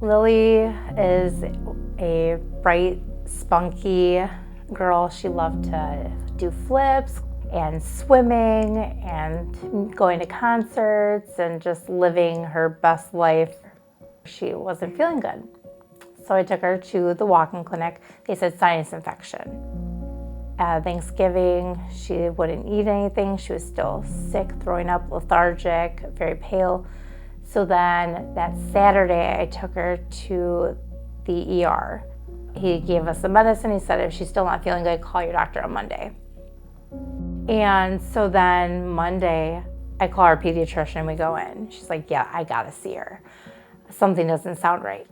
Lily is a bright, spunky girl. She loved to do flips and swimming and going to concerts and just living her best life. She wasn't feeling good. So I took her to the walk-in clinic. They said sinus infection. At Thanksgiving, she wouldn't eat anything. She was still sick, throwing up, lethargic, very pale. So then that Saturday, I took her to the ER. He gave us the medicine. He said, if she's still not feeling good, call your doctor on Monday. And so then Monday, I call our pediatrician and we go in. She's like, yeah, I gotta see her. Something doesn't sound right.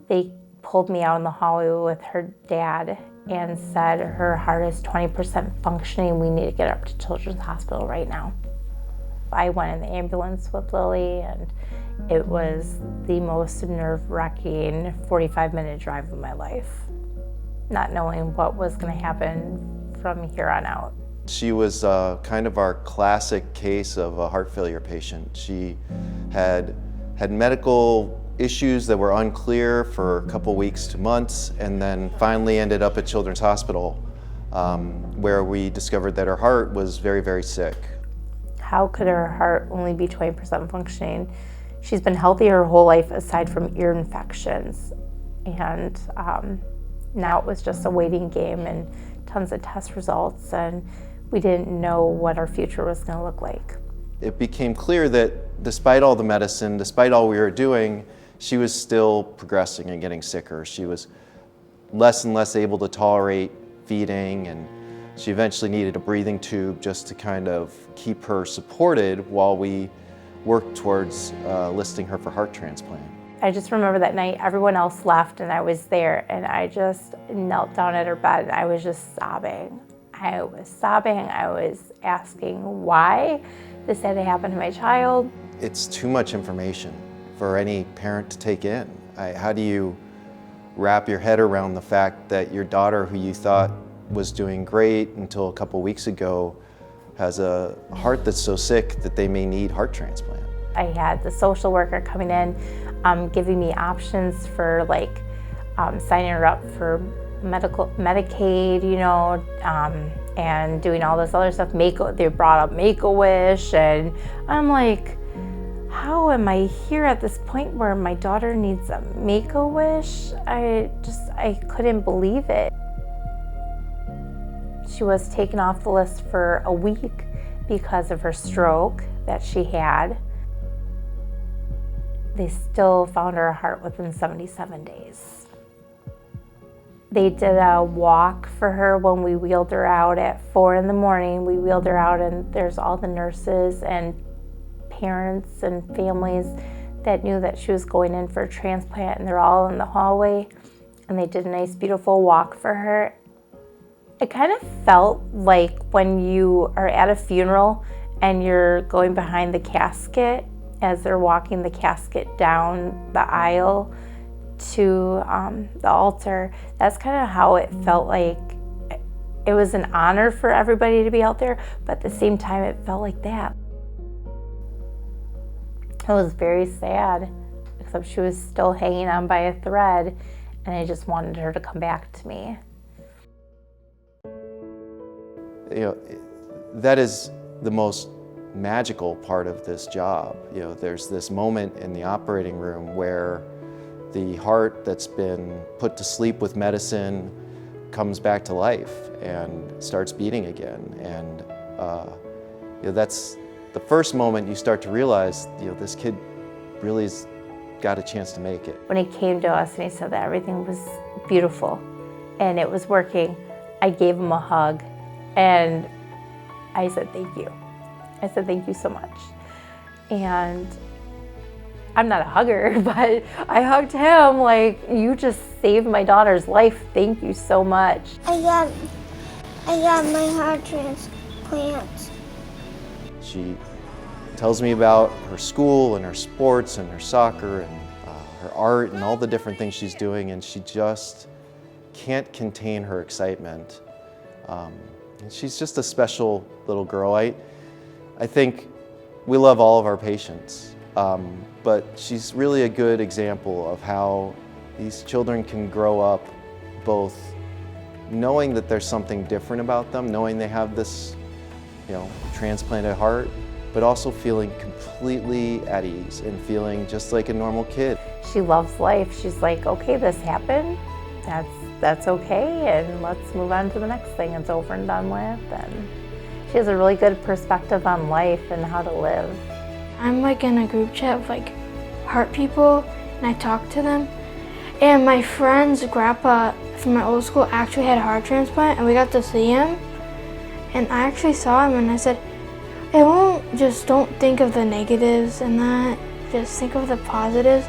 They pulled me out in the hallway with her dad and said her heart is 20% functioning. We need to get her up to Children's Hospital right now. I went in the ambulance with Lily, and it was the most nerve-wracking 45-minute drive of my life, not knowing what was going to happen from here on out. She was kind of our classic case of a heart failure patient. She had medical issues that were unclear for a couple weeks to months, and then finally ended up at Children's Hospital, where we discovered that her heart was very, very sick. How could her heart only be 20% functioning? She's been healthy her whole life aside from ear infections. And now it was just a waiting game and tons of test results, and we didn't know what our future was going to look like. It became clear that despite all the medicine, despite all we were doing, she was still progressing and getting sicker. She was less and less able to tolerate feeding, and she eventually needed a breathing tube just to kind of keep her supported while we worked towards listing her for heart transplant. I just remember that night everyone else left and I was there, and I just knelt down at her bed and I was just sobbing. I was asking why this had to happen to my child. It's too much information for any parent to take in. How do you wrap your head around the fact that your daughter, who you thought was doing great until a couple weeks ago, has a heart that's so sick that they may need heart transplant? I had the social worker coming in, giving me options for signing her up for Medicaid, and doing all this other stuff. They brought up Make-A-Wish, and I'm like, how am I here at this point where my daughter needs a Make-A-Wish? I couldn't believe it. She was taken off the list for a week because of her stroke that she had. They still found her heart within 77 days. They did a walk for her when we wheeled her out at 4 in the morning. We wheeled her out, and there's all the nurses and parents and families that knew that she was going in for a transplant, and they're all in the hallway, and they did a nice, beautiful walk for her. It kind of felt like when you are at a funeral and you're going behind the casket as they're walking the casket down the aisle to the altar. That's kind of how it felt like. It was an honor for everybody to be out there, but at the same time it felt like that. It was very sad, except she was still hanging on by a thread, and I just wanted her to come back to me. That is the most magical part of this job. There's this moment in the operating room where the heart that's been put to sleep with medicine comes back to life and starts beating again. And that's the first moment you start to realize, this kid really's got a chance to make it. When he came to us and he said that everything was beautiful and it was working, I gave him a hug and I said, thank you. I said, thank you so much. And I'm not a hugger, but I hugged him like, you just saved my daughter's life. Thank you so much. I got my heart transplant. She tells me about her school and her sports and her soccer and her art and all the different things she's doing, and she just can't contain her excitement. And she's just a special little girl. I think we love all of our patients. But she's really a good example of how these children can grow up both knowing that there's something different about them, knowing they have this, transplanted heart, but also feeling completely at ease and feeling just like a normal kid. She loves life. She's like, okay, this happened. That's okay, and let's move on to the next thing. It's over and done with. And she has a really good perspective on life and how to live. I'm like in a group chat with like heart people, and I talk to them. And my friend's grandpa from my old school actually had a heart transplant, and we got to see him. And I actually saw him, and I said, don't think of the negatives and that, just think of the positives.